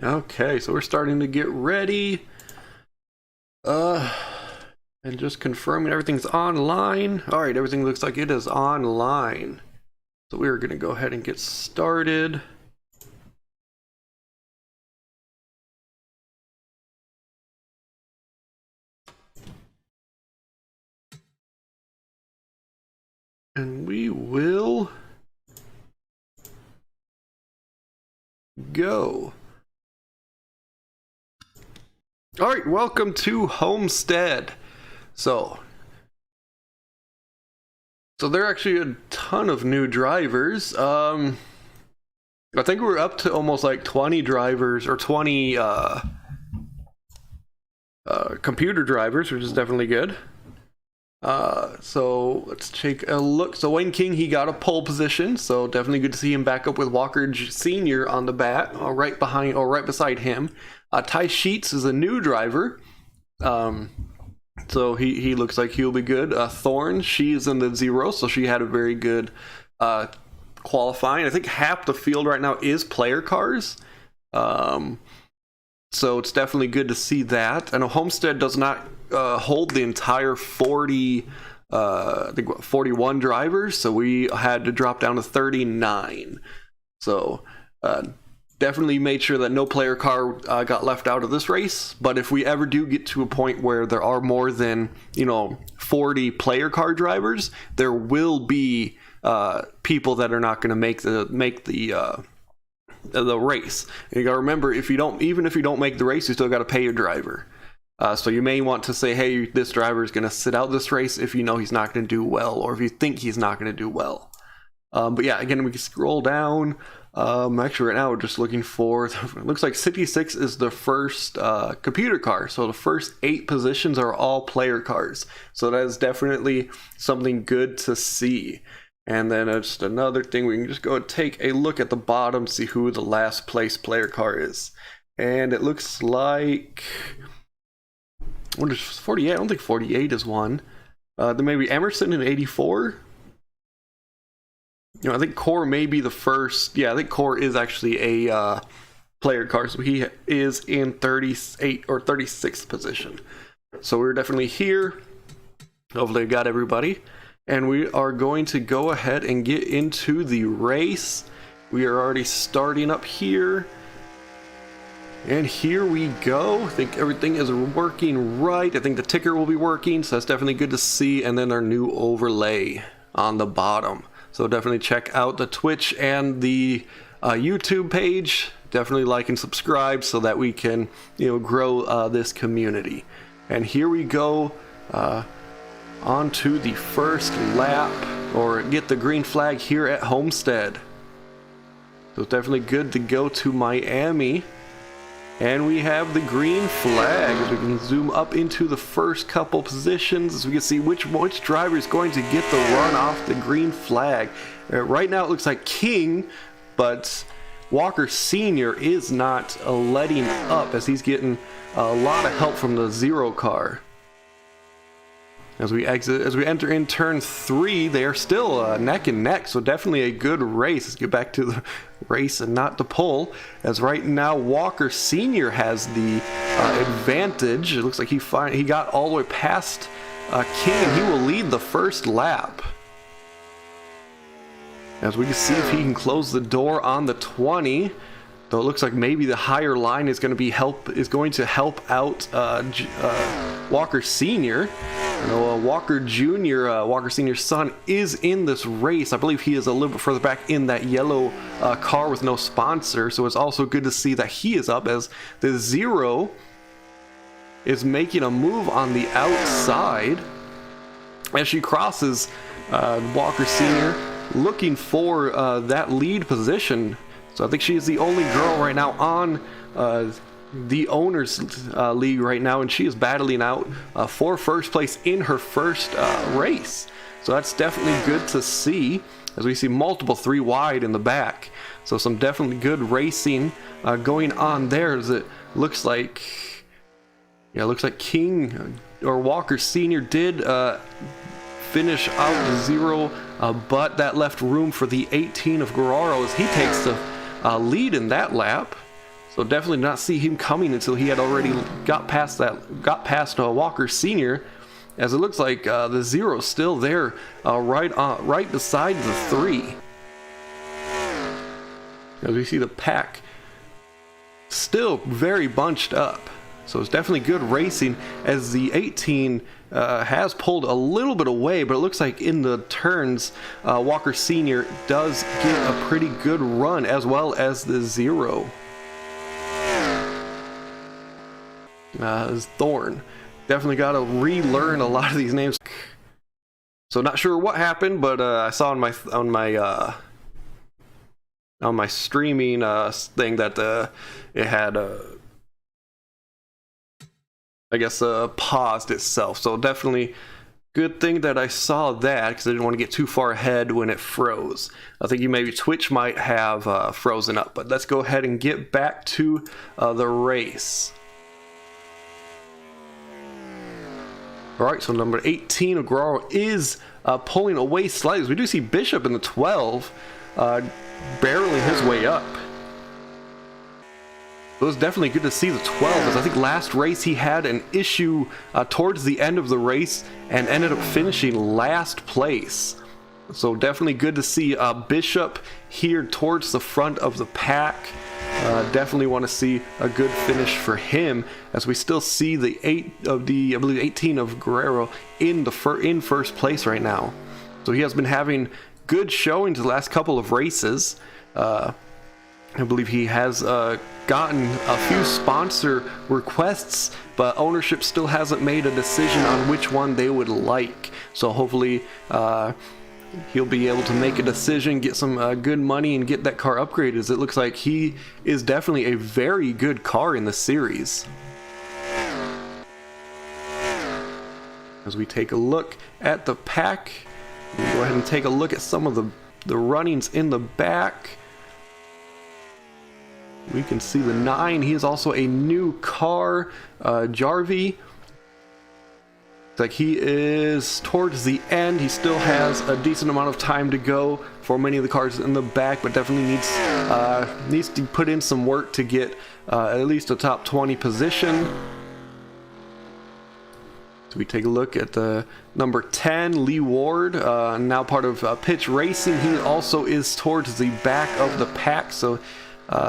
Okay, so we're starting to get ready. And just confirming everything's online. All right, everything looks like it is online. So we're going to go ahead and get started. And we will go. All right, welcome to Homestead. So there are actually a ton of new drivers. I think we're up to almost like 20 drivers or 20 computer drivers, which is definitely good. So let's take a look. So Wayne King, he got a pole position, so definitely good to see him back up with Walker Sr. on the bat, right behind or right beside him. Ty Sheets is a new driver. So he looks like he'll be good. Thorne, she's in the 0, so she had a very good qualifying. I think half the field right now is player cars. So it's definitely good to see that. I know Homestead does not hold the entire 40, I think 41 drivers, so we had to drop down to 39. So definitely made sure that no player car got left out of this race. But if we ever do get to a point where there are more than 40 player car drivers, there will be people that are not going to make the race. And you got to remember, even if you don't make the race, you still got to pay your driver. So you may want to say, hey, this driver is going to sit out this race if you know he's not going to do well, or if you think he's not going to do well. But yeah, again, we can scroll down. Actually, right now we're just looking for. It looks like 56 is the first computer car. So the first 8 positions are all player cars. So that is definitely something good to see. And then just another thing, we can just go and take a look at the bottom, see who the last place player car is. And it looks like, what is 48? I don't think 48 is one. Then maybe Emerson in 84. I think Core may be the first. Yeah, I think Core is actually a player car, so he is in 38 or 36th position. So we're definitely here. Hopefully I got everybody. And we are going to go ahead and get into the race. We are already starting up here. And here we go. I think everything is working right. I think the ticker will be working, so that's definitely good to see. And then our new overlay on the bottom. So definitely check out the Twitch and the YouTube page. Definitely like and subscribe so that we can, grow this community. And here we go. Onto the first lap, or get the green flag here at Homestead. So it's definitely good to go to Miami. And we have the green flag. As we can zoom up into the first couple positions, as we can see which driver is going to get the run off the green flag. Right now it looks like King, but Walker Sr. is not letting up, as he's getting a lot of help from the 0 car. As we enter in turn 3, they are still neck and neck, so definitely a good race. Let's get back to the race and not the pole, as right now Walker Sr. has the advantage. It looks like he got all the way past King, and he will lead the first lap. As we can see if he can close the door on the 20. Though it looks like maybe the higher line is going to help out Walker Sr. Walker Jr., Walker Sr.'s son, is in this race. I believe he is a little bit further back in that yellow car with no sponsor. So it's also good to see that he is up, as the 0 is making a move on the outside as she crosses Walker Sr., looking for that lead position. So I think she is the only girl right now on the owners league right now, and she is battling out for first place in her first race. So that's definitely good to see, as we see multiple 3 wide in the back. So some definitely good racing going on there, as it looks like, King or Walker Sr. did finish out the 0, but that left room for the 18 of Guerrero, as he takes the lead in that lap. So definitely did not see him coming until he had already got past Walker Sr., as it looks like the 0 still there, right beside the 3. As we see the pack still very bunched up. So it's definitely good racing, as the 18 has pulled a little bit away, but it looks like in the turns, Walker Sr. does get a pretty good run, as well as the 0. Thorn. Definitely got to relearn a lot of these names. So not sure what happened, but I saw on my streaming thing that it had I guess paused itself. So definitely good thing that I saw that, because I didn't want to get too far ahead when it froze. I think maybe Twitch might have frozen up, but let's go ahead and get back to the race. Alright, so number 18 of Guerrero is pulling away slightly. We do see Bishop in the 12 barreling his way up. It was definitely good to see the 12, as I think last race he had an issue towards the end of the race and ended up finishing last place. So definitely good to see Bishop here towards the front of the pack. Definitely want to see a good finish for him, as we still see the 18 of Guerrero in first place right now. So he has been having good showings the last couple of races. I believe he has gotten a few sponsor requests, but ownership still hasn't made a decision on which one they would like. So hopefully he'll be able to make a decision, get some good money, and get that car upgraded, as it looks like he is definitely a very good car in the series. As we take a look at the pack, we'll go ahead and take a look at some of the runnings in the back. We can see the 9. He is also a new car, Jarvie. Like he is towards the end. He still has a decent amount of time to go for many of the cars in the back, but definitely needs to put in some work to get at least a top 20 position. So we take a look at the number 10, Lee Ward, now part of Pitch Racing. He also is towards the back of the pack, so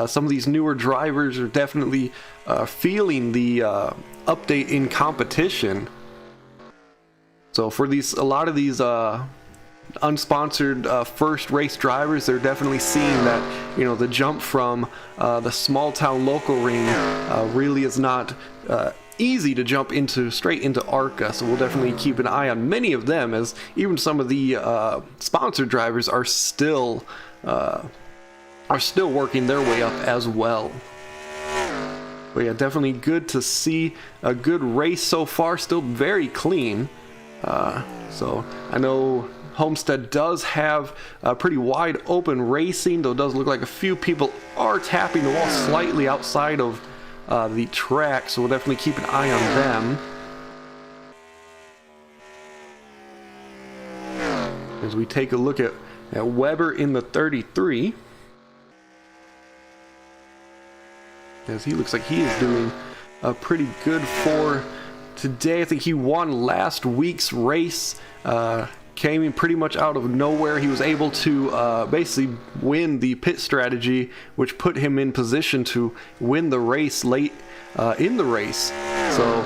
some of these newer drivers are definitely feeling the update in competition. So for a lot of these unsponsored first race drivers, they're definitely seeing that, you know, the jump from the small town local ring really is not easy to jump straight into ARCA. So we'll definitely keep an eye on many of them, as even some of the sponsored drivers are still working their way up as well. But yeah, definitely good to see a good race so far, still very clean. So I know Homestead does have a pretty wide open racing, though it does look like a few people are tapping the wall slightly outside of the track, so we'll definitely keep an eye on them. As we take a look at Weber in the 33, as he looks like he is doing pretty good for today. I think he won last week's race, came in pretty much out of nowhere. He was able to basically win the pit strategy, which put him in position to win the race late in the race. So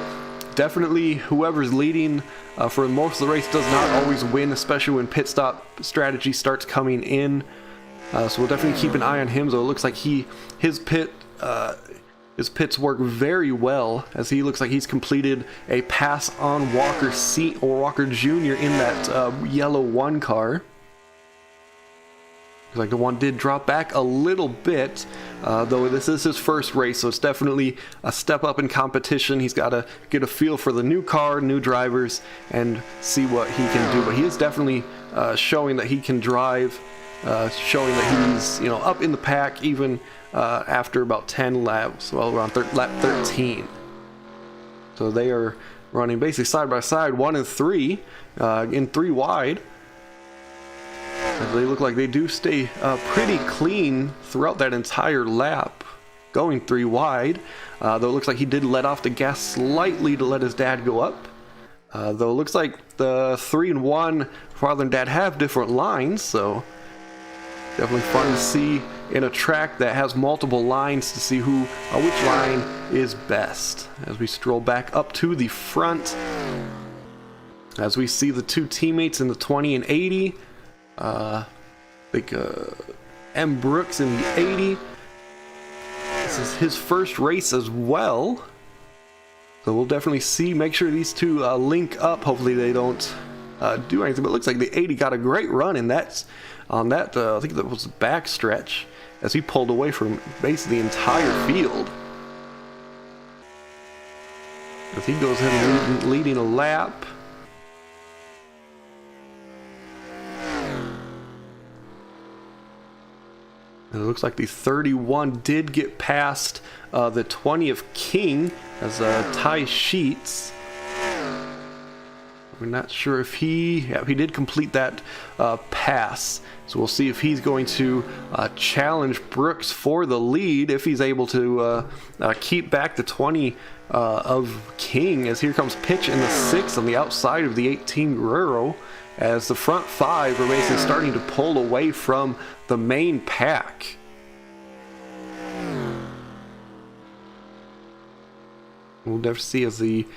definitely whoever's leading for most of the race does not always win, especially when pit stop strategy starts coming in. So we'll definitely keep an eye on him. So it looks like his pits work very well, as he looks like he's completed a pass on Walker Walker Jr. in that yellow 1 car. Looks like the one did drop back a little bit, though this is his first race, so it's definitely a step up in competition. He's got to get a feel for the new car, new drivers, and see what he can do. But he is definitely showing that he can drive, showing that he's, you know, up in the pack even after about 10 laps, well, around lap 13. So they are running basically side by side, 1 and 3, in 3 wide. They look like they do stay pretty clean throughout that entire lap, going 3 wide. Though it looks like he did let off the gas slightly to let his dad go up. Though it looks like the 3 and 1 father and dad have different lines, so definitely fun to see in a track that has multiple lines to see which line is best. As we stroll back up to the front, as we see the 2 teammates in the 20 and 80, M. Brooks in the 80. This is his first race as well, so we'll definitely make sure these 2 link up. Hopefully they don't do anything, but it looks like the 80 got a great run in that, I think that was the back stretch, as he pulled away from basically the entire field. As he goes ahead and leading a lap. And it looks like the 31 did get past the 20 of King as Ty Sheets. We're not sure if he did complete that pass. So we'll see if he's going to challenge Brooks for the lead, if he's able to keep back the 20 of King, as here comes Pitch in the 6 on the outside of the 18 Guerrero, as the front 5 are basically starting to pull away from the main pack. We'll definitely see as the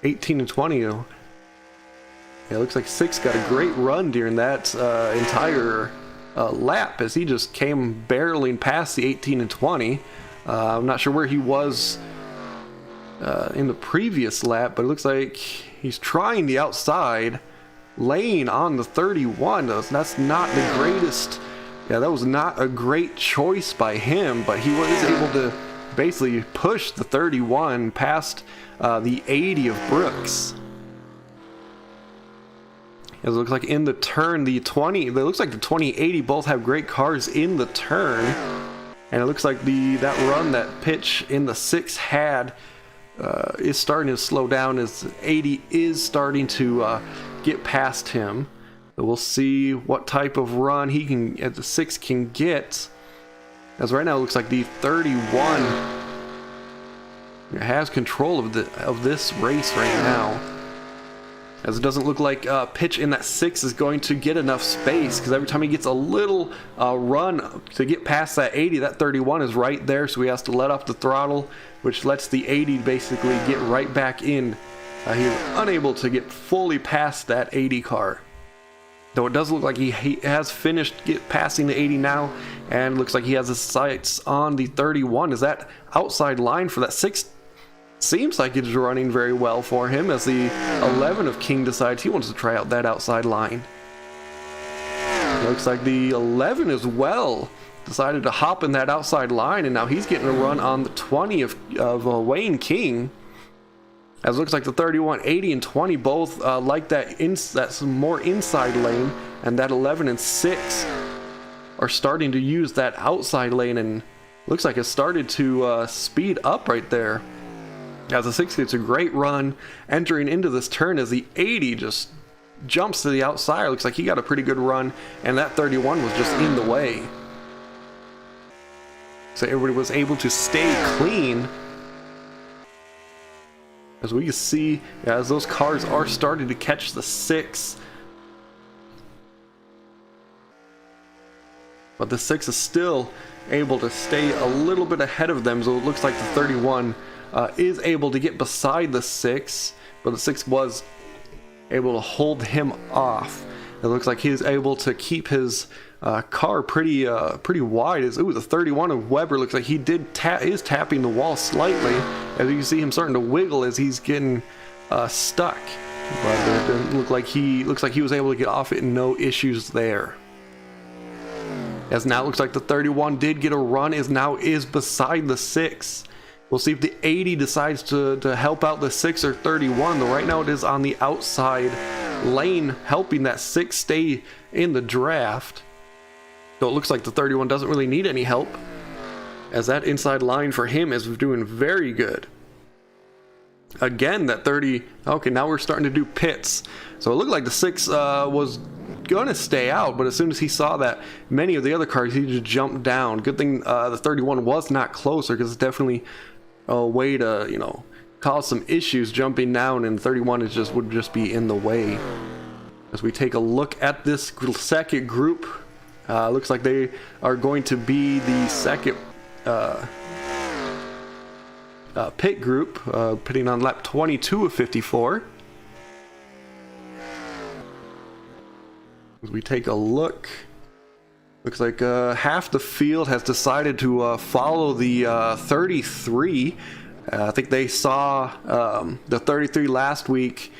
18 and 20, it looks like 6 got a great run during that entire lap, as he just came barreling past the 18 and 20. I'm not sure where he was in the previous lap, but it looks like he's trying the outside, laying on the 31. That's not the greatest. Yeah, that was not a great choice by him, but he was able to basically push the 31 past the 80 of Brooks. It looks like in the turn, the 20, it looks like the 2080 both have great cars in the turn, and it looks like that run that Pitch in the 6 had is starting to slow down, as 80 is starting to get past him. So we'll see what type of run the 6 can get, as right now it looks like the 31 has control of this race right now, as it doesn't look like Pitch in that 6 is going to get enough space, because every time he gets a little run to get past that 80, that 31 is right there, so he has to let off the throttle, which lets the 80 basically get right back in. He's unable to get fully past that 80 car. Though it does look like he has finished passing the 80 now, and it looks like he has his sights on the 31, as that outside line for that 6 seems like it's running very well for him, as the 11 of King decides he wants to try out that outside line. Looks like the 11 as well decided to hop in that outside line, and now he's getting a run on the 20 of Wayne King. As it looks like the 31, 80, and 20 both like that's more inside lane, and that 11 and 6 are starting to use that outside lane, and looks like it started to speed up right there. As the 6 gets a great run entering into this turn, as the 80 just jumps to the outside. Looks like he got a pretty good run, and that 31 was just in the way. So everybody was able to stay clean. As we can see, as those cars are starting to catch the 6. But the 6 is still able to stay a little bit ahead of them, so it looks like the 31 is able to get beside the 6, but the 6 was able to hold him off. It looks like he's able to keep his car pretty wide. The 31 of Weber looks like he is tapping the wall slightly, as you can see him starting to wiggle as he's getting stuck. But it doesn't look like he was able to get off it, and no issues there. As now it looks like the 31 did get a run, is beside the 6. We'll see if the 80 decides to help out the 6 or 31. Though right now it is on the outside lane, helping that 6 stay in the draft. So it looks like the 31 doesn't really need any help, as that inside line for him is doing very good. Again, that 30, okay, now we're starting to do pits. So it looked like the 6 was gonna stay out, but as soon as he saw that many of the other cars, he just jumped down. Good thing the 31 was not closer, because it's definitely a way to, you know, cause some issues jumping down, and 31 is just would just be in the way. As we take a look at this second group, looks like they are going to be the second pit group, pitting on lap 22 of 54. As we take a look, looks like half the field has decided to follow the 33. I think they saw the 33 last week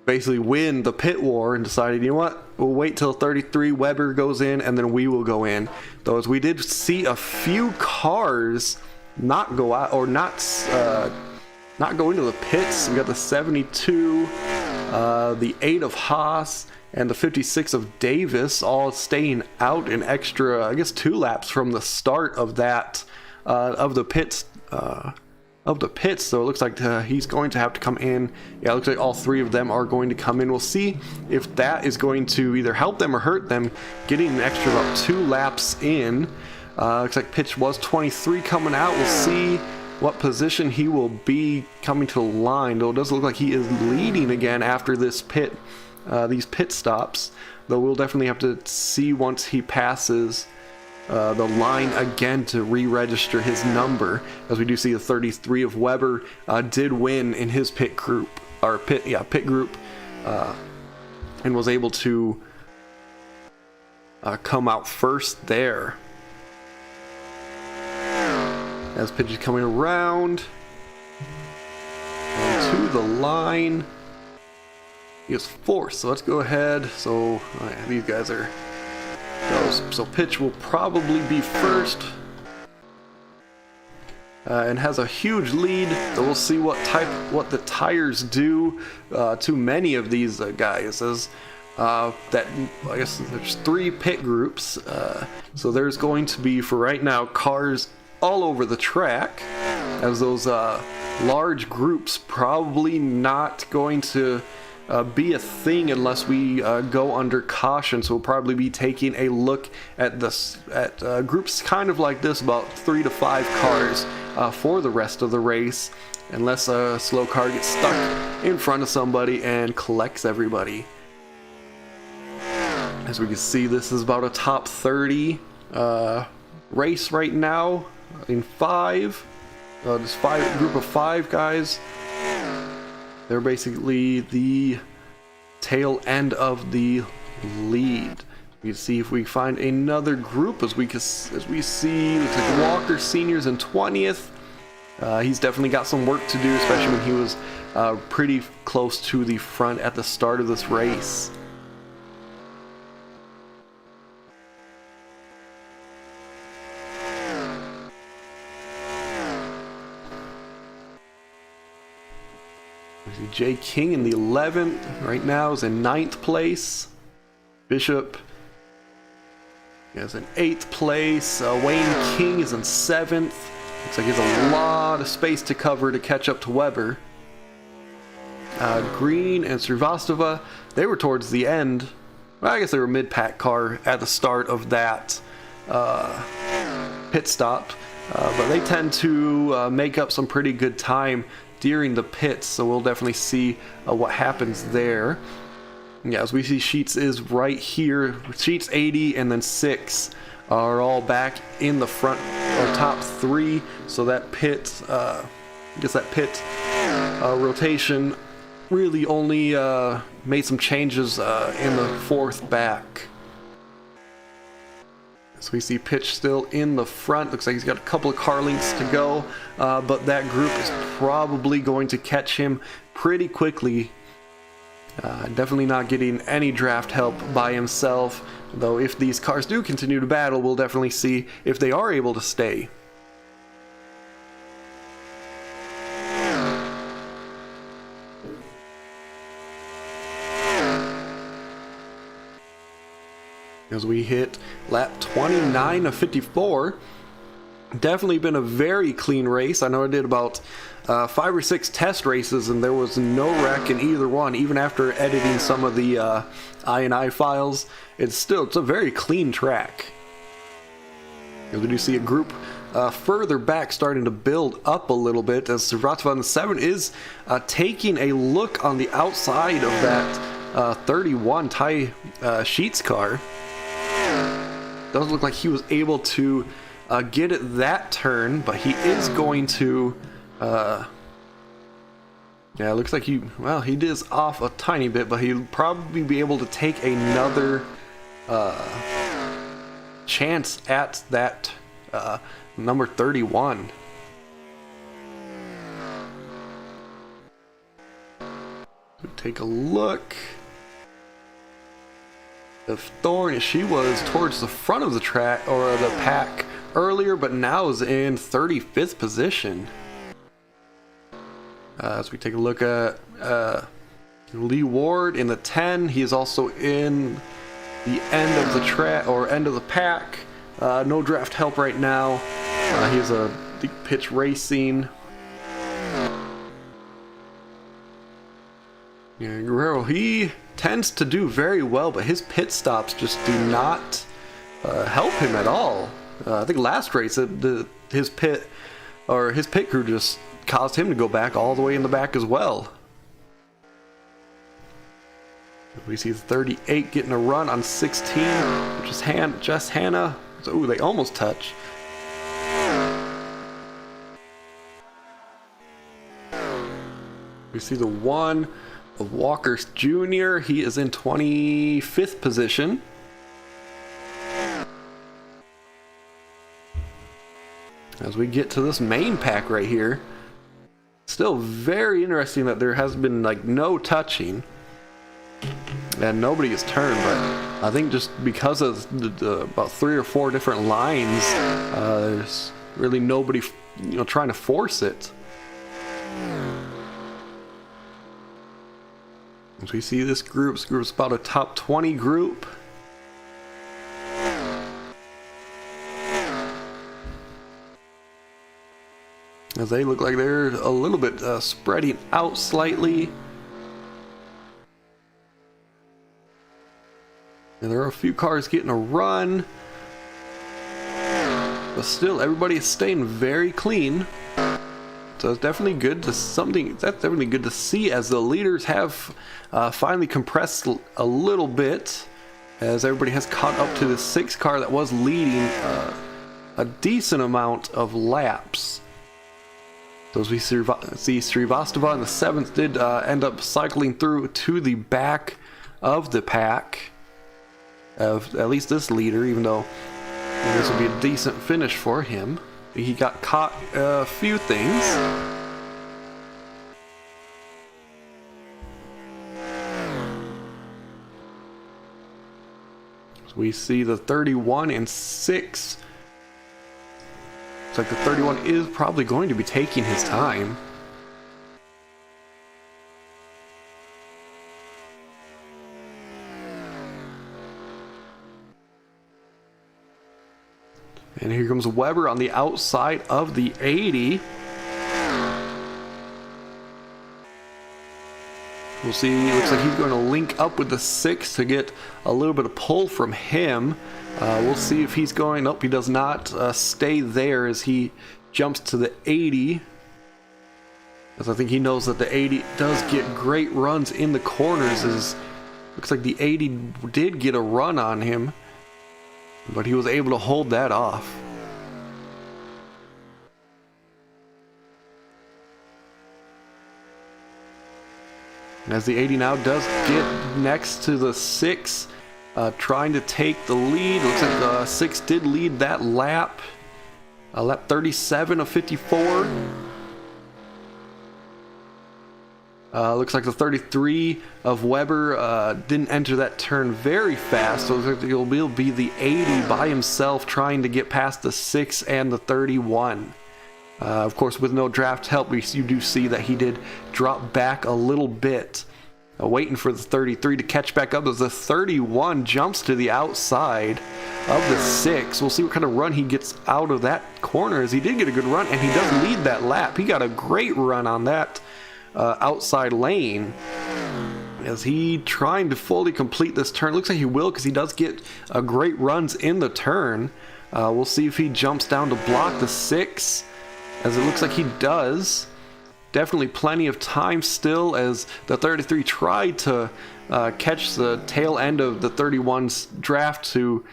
basically win the pit war and decided, you know what, we'll wait till 33 Weber goes in and then we will go in. Though as we did see a few cars not go out, or not go into the pits. We got the 72, the 8 of Haas, and the 56 of Davis all staying out an extra, I guess, 2 laps from the start of that of the pits. So it looks like he's going to have to come in. Yeah, it looks like all 3 of them are going to come in. We'll see if that is going to either help them or hurt them getting an extra about 2 laps in. Looks like pitch was 23 coming out. We'll see what position he will be coming to the line. Though it does look like he is leading again after this these pit stops. Though we'll definitely have to see once he passes the line again to re-register his number, as we do see the 33 of Weber did win in his pit group, and was able to come out first there. As pitch is coming around and to the line, he is fourth. So let's go ahead. So these guys are. So pitch will probably be first, and has a huge lead. So we'll see what the tires do to many of these guys. As that, I guess there's 3 pit groups. So there's going to be, for right now, cars all over the track, as those large groups probably not going to be a thing unless we go under caution. So we'll probably be taking a look at groups kind of like this, about 3 to 5 cars for the rest of the race, unless a slow car gets stuck in front of somebody and collects everybody. As we can see, this is about a top 30 race right now in 5. This group of 5 guys. They're basically the tail end of the lead. We can see if we find another group, as we see, looks like Walker Senior's in 20th. He's definitely got some work to do, especially when he was pretty close to the front at the start of this race. Jay King in the 11th right now is in 9th place. Bishop is in 8th place. Wayne King is in 7th. Looks like he has a lot of space to cover to catch up to Weber. Green and Srivastava, they were towards the end. Well, I guess they were mid-pack car at the start of that pit stop. But they tend to make up some pretty good time during the pits, so we'll definitely see what happens there. Yeah, as we see, Sheets is right here. Sheets 80 and then 6 are all back in the front, or top 3. So that pit, rotation really only made some changes in the 4th back. So we see Pitch still in the front. Looks like he's got a couple of car lengths to go, but that group is probably going to catch him pretty quickly. Definitely not getting any draft help by himself, though if these cars do continue to battle, we'll definitely see if they are able to stay. As we hit lap 29 of 54, Definitely been a very clean race. I know I did about 5 or 6 test races and there was no wreck in either one. Even after editing some of the I&I files, it's a very clean track. We do see a group further back starting to build up a little bit as Srivatava on the 7 is taking a look on the outside of that 31 Ty Sheets car. Doesn't look like he was able to get it that turn, but he is going to yeah, it looks like he is off a tiny bit, but he'll probably be able to take another chance at that number 31. So take a look. If Thorn, she was towards the front of the track or the pack earlier, but now is in 35th position. As we take a look at Lee Ward in the 10, he is also in the end of the track or end of the pack. No draft help right now. He is a pitch racing. Yeah, Guerrero, he tends to do very well, but his pit stops just do not help him at all. I think last race his pit crew just caused him to go back all the way in the back as well. We see 38 getting a run on 16, which is just Hannah. So, they almost touch. We see the 1 of Walker's Jr. He is in 25th position. As we get to this main pack right here, still very interesting that there has been like no touching and nobody has turned, but I think just because of the about 3 or 4 different lines, there's really nobody trying to force it. As we see this group's about a top 20 group. As they look like they're a little bit spreading out slightly. And there are a few cars getting a run. But still, everybody is staying very clean. So it's definitely good to that's definitely good to see, as the leaders have finally compressed a little bit, as everybody has caught up to the 6 car that was leading a decent amount of laps. So as we see Srivatava in the 7th did end up cycling through to the back of the pack of at least this leader, even though this will be a decent finish for him. He got caught a few things. So we see the 31 and 6. It's like the 31 is probably going to be taking his time. And here comes Weber on the outside of the 80. We'll see, looks like he's going to link up with the 6 to get a little bit of pull from him. We'll see if he's going, nope, he does not stay there as he jumps to the 80. As I think he knows that the 80 does get great runs in the corners. Looks like the 80 did get a run on him, but he was able to hold that off. And as the 80 now does get next to the 6, trying to take the lead. Looks like the 6 did lead that lap. Lap 37 of 54. Looks like the 33 of Weber didn't enter that turn very fast, so it will be the 80 by himself trying to get past the 6 and the 31. Of course, with no draft help, you do see that he did drop back a little bit waiting for the 33 to catch back up as the 31 jumps to the outside of the 6. We'll see what kind of run he gets out of that corner, as he did get a good run, and he does lead that lap. He got a great run on that outside lane. Is he trying to fully complete this turn? Looks like he will, because he does get great runs in the turn. We'll see if he jumps down to block the 6, as it looks like he does. Definitely plenty of time still, as the 33 tried to catch the tail end of the 31's draft to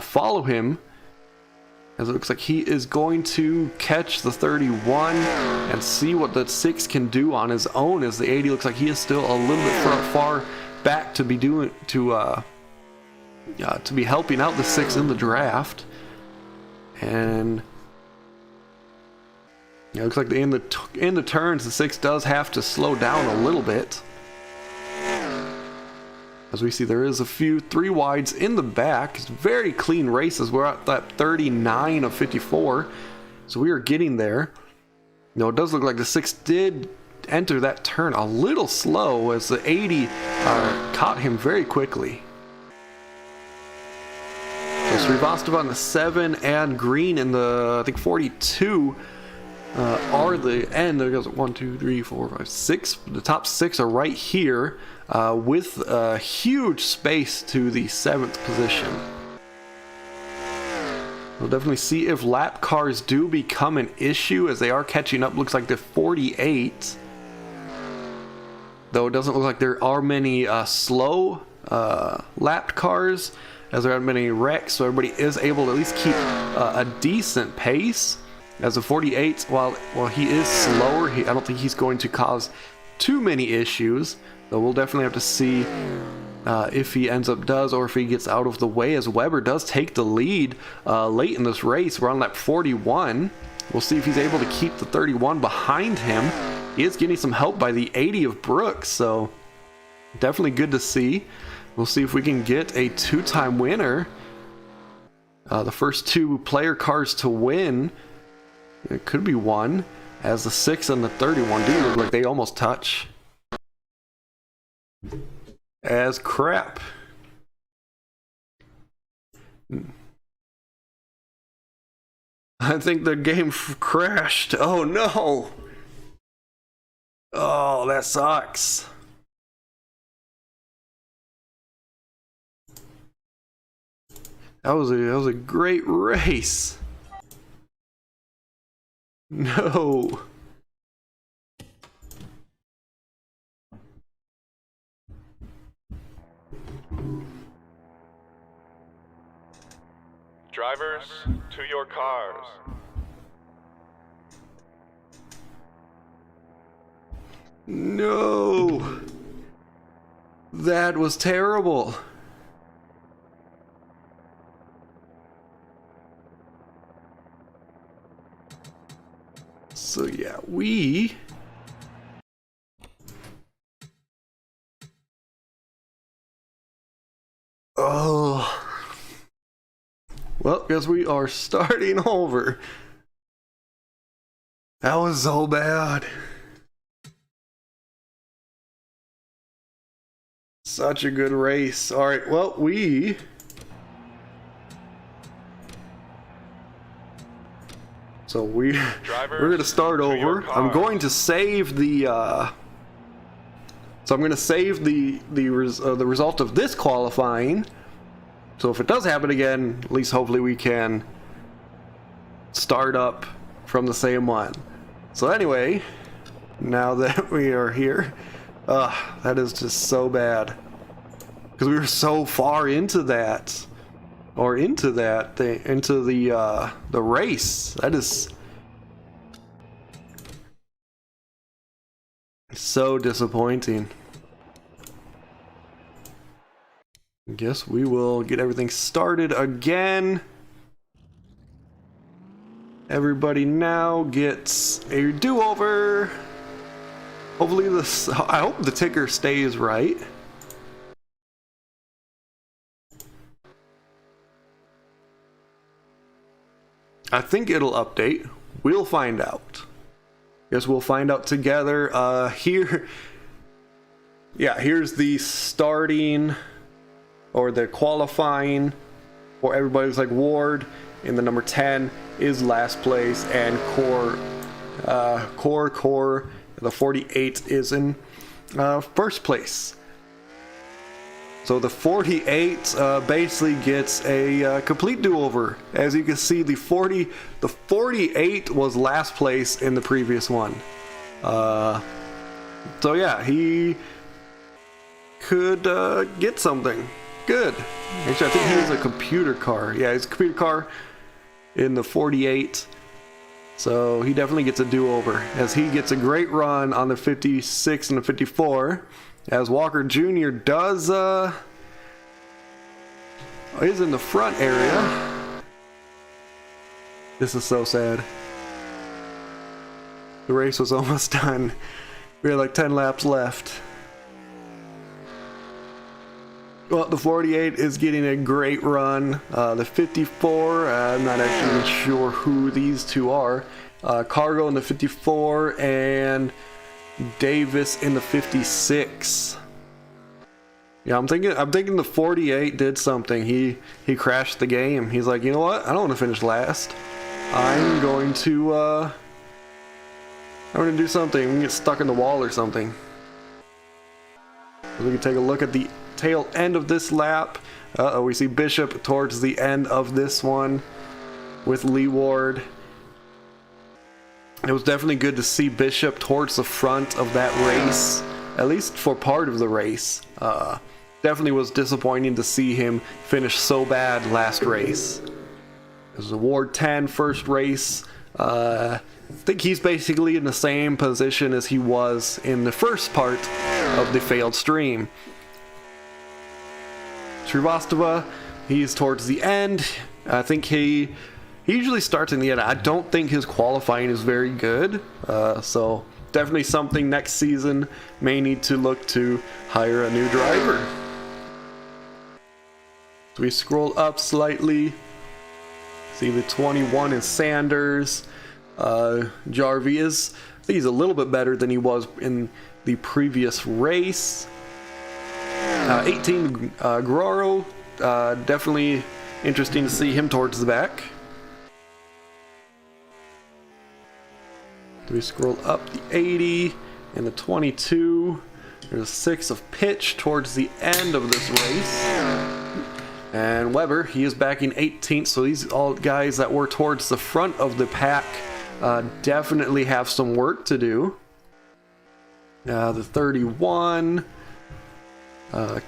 follow him, as it looks like he is going to catch the 31 and see what the 6 can do on his own, as the 80 looks like he is still a little bit far back to be doing to be helping out the 6 in the draft. And it looks like in the turns, the 6 does have to slow down a little bit. As we see, there is a few 3 wides in the back. It's very clean races. We're at that 39 of 54, so we are getting there. It does look like the 6 did enter that turn a little slow, as the 80 caught him very quickly. So Srivastava on the 7 and Green in the, I think, 42 are the end. There goes 1, 2, 3, 4, 5, 6. The top 6 are right here, with a huge space to the 7th position. We'll definitely see if lap cars do become an issue, as they are catching up. Looks like the 48, though it doesn't look like there are many slow lapped cars, as there aren't many wrecks, so everybody is able to at least keep a decent pace. As a 48, while he is slower, I don't think he's going to cause too many issues, though we'll definitely have to see if he ends up or if he gets out of the way, as Weber does take the lead late in this race. We're on lap 41. We'll see if he's able to keep the 31 behind him. He is getting some help by the 80 of Brooks, so definitely good to see. We'll see if we can get a 2-time winner. The first 2 player cars to win. It could be one, as the 6 and the 31 do look like they almost touch. As crap. I think the game crashed. Oh no! Oh, that sucks. That was a great race. No. Drivers, to your cars. No. That was terrible. So yeah, oh, well, guess we are starting over. That was so bad. Such a good race. All right, well, we're going to start over. I'm going to save the result of this qualifying. So if it does happen again, at least hopefully we can start up from the same one. So anyway, now that we are here, that is just so bad, because we were so far into that. Or into the race. That is so disappointing. I guess we will get everything started again. Everybody now gets a do-over. Hopefully I hope the ticker stays right. I think it'll update. We'll find out. Guess we'll find out together here yeah, here's the starting or the qualifying for everybody's like Ward in the number 10 is last place, and Core the 48 is in first place. So the 48 basically gets a complete do-over. As you can see, the 48 was last place in the previous one. So yeah, he could get something good. Actually, I think he was a computer car. Yeah, he's a computer car in the 48. So he definitely gets a do-over, as he gets a great run on the 56 and the 54. As Walker Jr. does, is in the front area. This is so sad. The race was almost done. We had like 10 laps left. Well, the 48 is getting a great run. The 54, I'm not actually even sure who these two are. Cargo in the 54 and Davis in the 56. Yeah, I'm thinking the 48 did something. He crashed the game. He's like, you know what? I don't want to finish last. I'm going to do something. We can get stuck in the wall or something. We can take a look at the tail end of this lap. We see Bishop towards the end of this one with Lee Ward. It was definitely good to see Bishop towards the front of that race, at least for part of the race. Definitely was disappointing to see him finish so bad last race. It was a Ward 10 first race. I think he's basically in the same position as he was in the first part of the failed stream. Srivastava, he's towards the end. I think he usually starts in the end. I don't think his qualifying is very good. So definitely something next season may need to look to hire a new driver. So we scroll up slightly. See the 21 is Sanders. Jarvie is, I think he's a little bit better than he was in the previous race. 18 Guerrero, definitely interesting to see him towards the back. We scroll up the 80 and the 22. There's 6 of Pitch towards the end of this race. And Weber, he is back in 18th, so these all guys that were towards the front of the pack definitely have some work to do. The 31,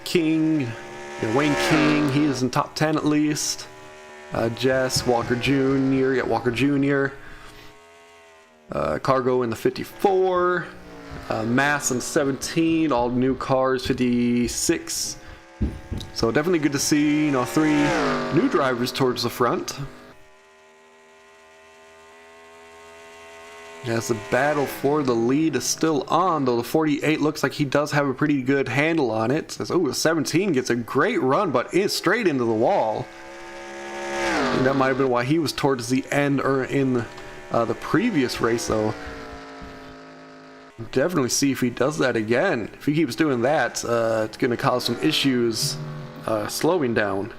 King, Wayne King, he is in top 10 at least. Jess, Walker Jr., yeah, Walker Jr., Cargo in the 54, Mass in 17, all new cars, 56. So definitely good to see, 3 new drivers towards the front. As the battle for the lead is still on, though the 48 looks like he does have a pretty good handle on it. Oh, the 17 gets a great run, but is straight into the wall. And that might have been why he was towards the end or in the previous race, though. Definitely see if he does that again. If he keeps doing that, it's going to cause some issues slowing down.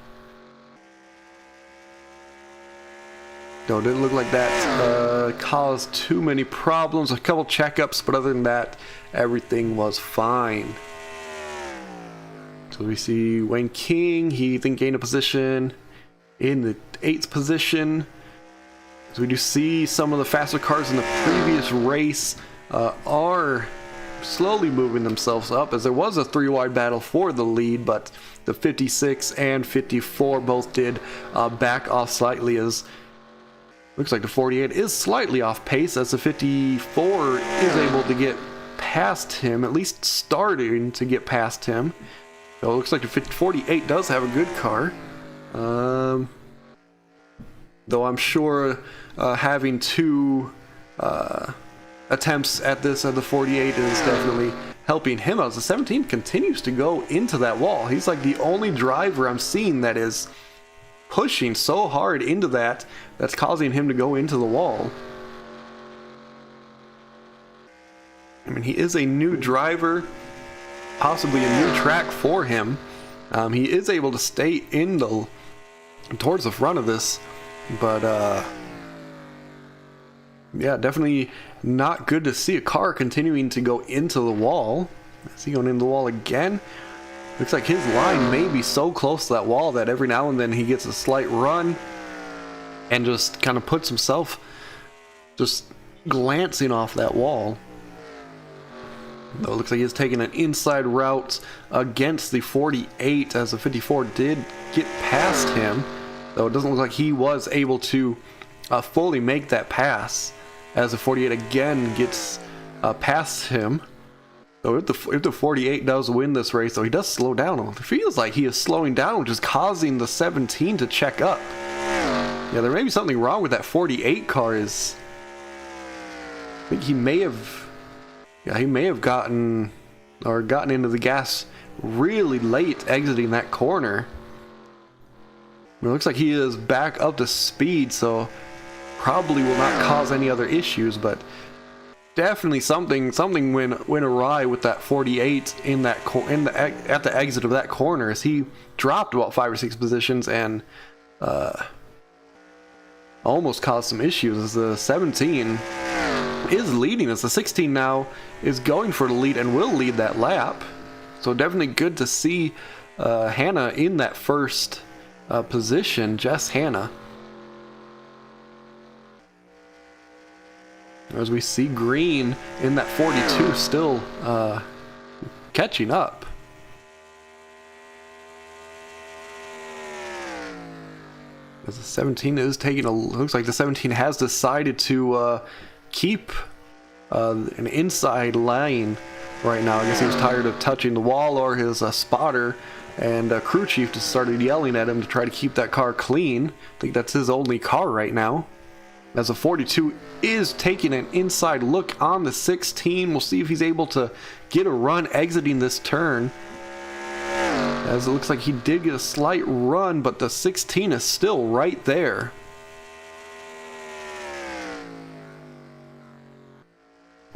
No, it didn't look like that caused too many problems. A couple checkups, but other than that, everything was fine. So we see Wayne King. He then gained a position in the 8th position. So we do see some of the faster cars in the previous race are slowly moving themselves up, as there was a 3-wide battle for the lead, but the 56 and 54 both did back off slightly, as looks like the 48 is slightly off pace, as the 54 is able to get past him, at least starting to get past him. So it looks like the 48 does have a good car. Though I'm sure having 2 attempts at this at the 48 is definitely helping him out. The 17 continues to go into that wall. He's like the only driver I'm seeing that is pushing so hard into that's causing him to go into the wall. I mean, he is a new driver. possibly a new track for him. He is able to stay towards the front of this, but yeah, definitely not good to see a car continuing to go into the wall. Is he going into the wall again? Looks like his line may be so close to that wall that every now and then he gets a slight run and just kind of puts himself just glancing off that wall. Though it looks like he's taking an inside route against the 48, as the 54 did get past him. Though it doesn't look like he was able to fully make that pass, as the 48 again gets past him. So if the 48 does win this race, though, he does slow down. It feels like he is slowing down, which is causing the 17 to check up. Yeah, there may be something wrong with that 48 car. I think he may have gotten into the gas really late exiting that corner. It looks like he is back up to speed, so probably will not cause any other issues, but definitely something went awry with that 48 at the exit of that corner, as he dropped about 5 or 6 positions and almost caused some issues, as the 17 is leading, as the 16 now is going for the lead and will lead that lap. So definitely good to see Hannah in that first position, Jess Hannah. As we see Green in that 42 still catching up. As the 17 is taking looks like the 17 has decided to keep an inside lane right now. I guess he was tired of touching the wall, or his spotter and crew chief just started yelling at him to try to keep that car clean. I think that's his only car right now. As the 42 is taking an inside look on the 16. We'll see if he's able to get a run exiting this turn, as it looks like he did get a slight run, but the 16 is still right there.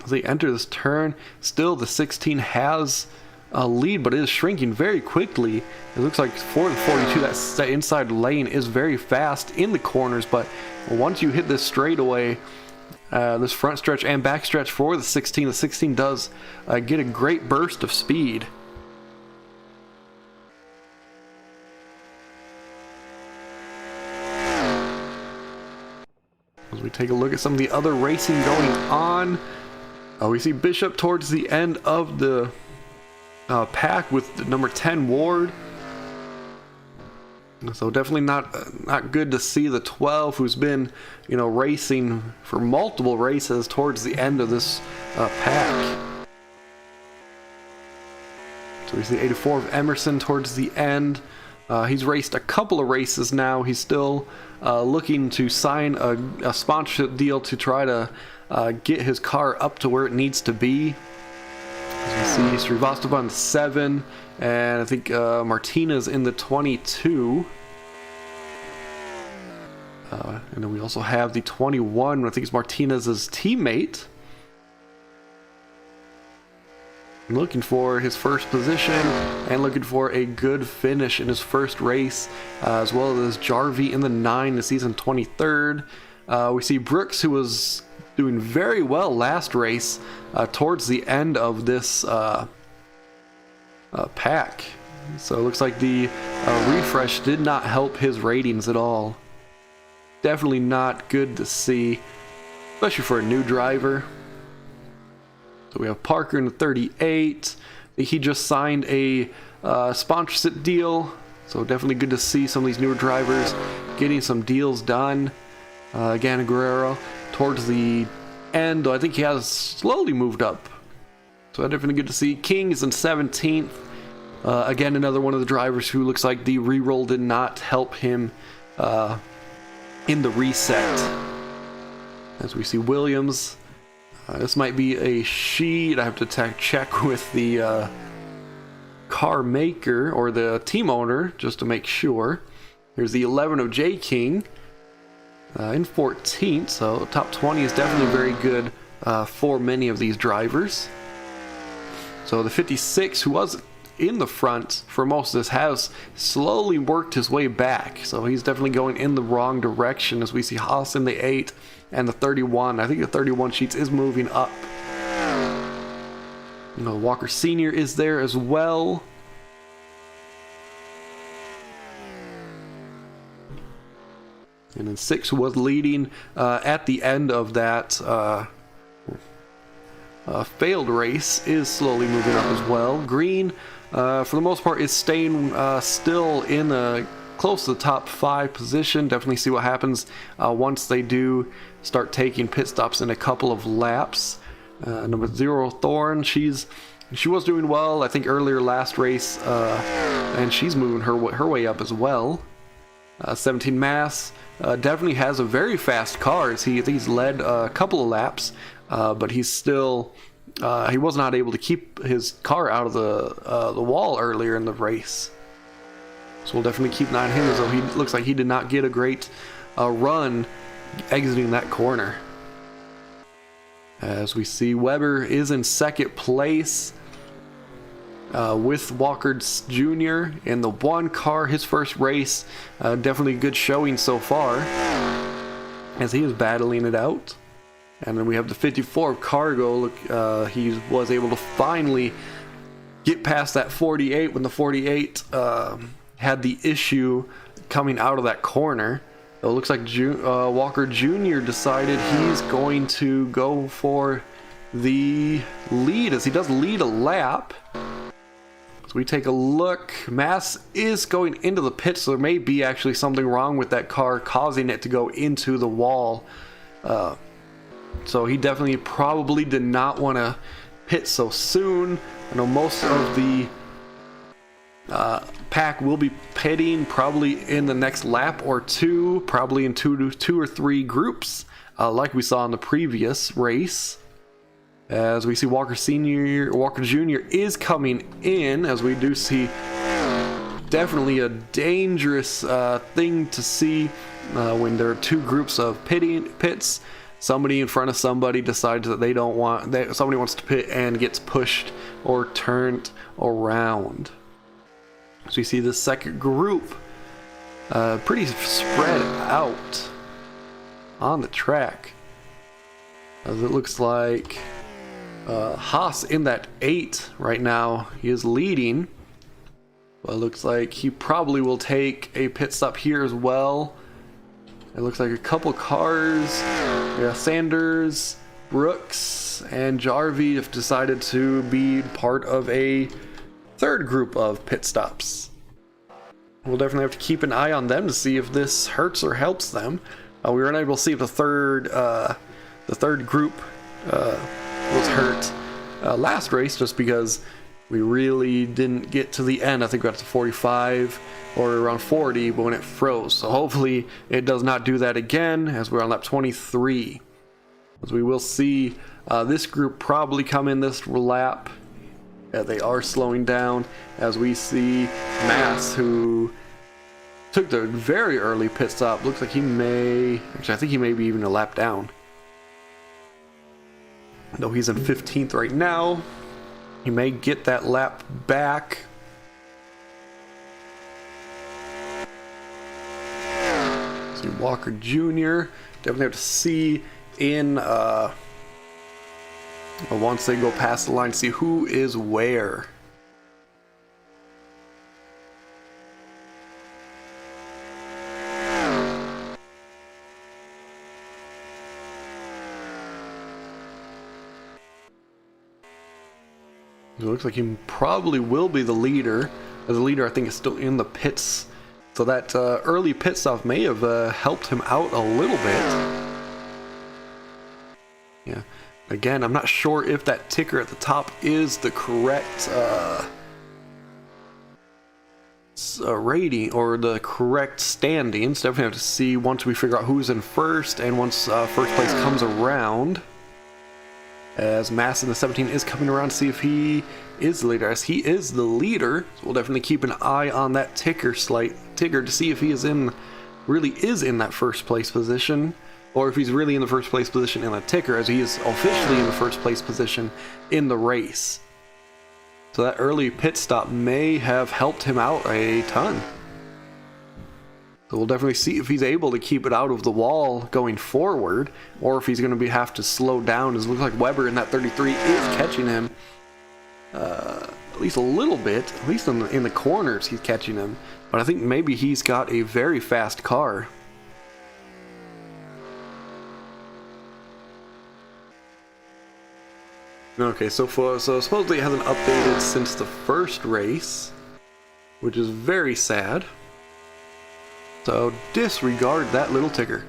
As they enter this turn, still the 16 has a lead, but it is shrinking very quickly. It looks like for the 42, that inside lane is very fast in the corners, but once you hit this straightaway, this front stretch and back stretch for the 16 does get a great burst of speed. As we take a look at some of the other racing going on, we see Bishop towards the end of the pack with the number 10 Ward. So definitely not good to see the 12, who's been racing for multiple races, towards the end of this pack. So we see 84 of Emerson towards the end. He's raced a couple of races now. He's still looking to sign a sponsorship deal to try to get his car up to where it needs to be. As we see Srivastava on the 7, and I think Martinez in the 22. And then we also have the 21, I think it's Martinez's teammate, looking for his first position and looking for a good finish in his first race, as well as Jarvie in the 9, the season 23rd. We see Brooks, who was doing very well last race, towards the end of this pack. So it looks like the refresh did not help his ratings at all. Definitely not good to see, especially for a new driver. So we have Parker in the 38. He just signed a sponsorship deal, so definitely good to see some of these newer drivers getting some deals done. Again, Guerrero towards the end, though I think he has slowly moved up. So definitely good to see. King is in 17th. Again, another one of the drivers who looks like the reroll did not help him in the reset. As we see Williams, this might be a sheet. I have to check with the car maker or the team owner just to make sure. Here's the 11 of J King in 14th, so top 20 is definitely very good for many of these drivers. So the 56, who was in the front for most of this, has slowly worked his way back. So he's definitely going in the wrong direction, as we see Haas in the 8 and the 31. I think the 31 Sheets is moving up. You know, Walker Sr. is there as well. And then 6 was leading at the end of that failed race, is slowly moving up as well. Green, for the most part, is staying still in close to the top 5 position. Definitely see what happens once they do start taking pit stops in a couple of laps. Number 0, Thorn, she was doing well, I think, earlier last race, and she's moving her way up as well. 17 Mass definitely has a very fast car. He's led a couple of laps, but he's still he was not able to keep his car out of the wall earlier in the race. So we'll definitely keep an eye on him, as though he looks like he did not get a great run exiting that corner. As we see, Weber is in second place with Walker Jr. in the 1 car, his first race. Definitely a good showing so far, as he is battling it out. And then we have the 54 Cargo. Look, he was able to finally get past that 48 when the 48 had the issue coming out of that corner. So it looks like Walker Jr. decided he's going to go for the lead, as he does lead a lap. So we take a look. Mass is going into the pit, so there may be actually something wrong with that car, causing it to go into the wall. So he definitely probably did not want to pit so soon. I know most of the pack will be pitting probably in the next lap or two, probably in two or three groups, like we saw in the previous race. As we see Walker Jr. is coming in, as we do see definitely a dangerous thing to see when there are 2 groups of pits. Somebody in front of somebody decides that they don't want, somebody wants to pit and gets pushed or turned around. So you see the second group pretty spread out on the track, as it looks like Haas in that 8 right now. He is leading, but it looks like he probably will take a pit stop here as well. It looks like a couple cars, Sanders, Brooks, and Jarvie have decided to be part of a 3rd group of pit stops. We'll definitely have to keep an eye on them to see if this hurts or helps them. We were unable to see if the third group was hurt last race, just because we really didn't get to the end. I think we got to 45 or around 40 when it froze. So hopefully it does not do that again, as we're on lap 23. As we will see this group probably come in this lap. They are slowing down, as we see Mass, who took the very early pit stop. Looks like he may, actually I think he may be even a lap down. Though he's in 15th right now. He may get that lap back. See Walker Jr. Definitely have to see in once they go past the line, see who is where. It looks like he probably will be the leader. As the leader, I think, is still in the pits. So that early pit stop may have helped him out a little bit. Yeah. Again, I'm not sure if that ticker at the top is the correct rating or the correct standings. Definitely have to see once we figure out who's in first, and once first place comes around. As Mass in the 17 is coming around to see if he is the leader. As he is the leader, so we'll definitely keep an eye on that ticker to see if he really is in that first place position, or if he's really in the first place position in the ticker, as he is officially in the first place position in the race. So that early pit stop may have helped him out a ton. So we'll definitely see if he's able to keep it out of the wall going forward, or if he's going to have to slow down. As it looks like Weber in that 33 is catching him at least a little bit. At least in the corners he's catching him. But I think maybe he's got a very fast car. Okay, so supposedly it hasn't updated since the first race, which is very sad. So disregard that little ticker.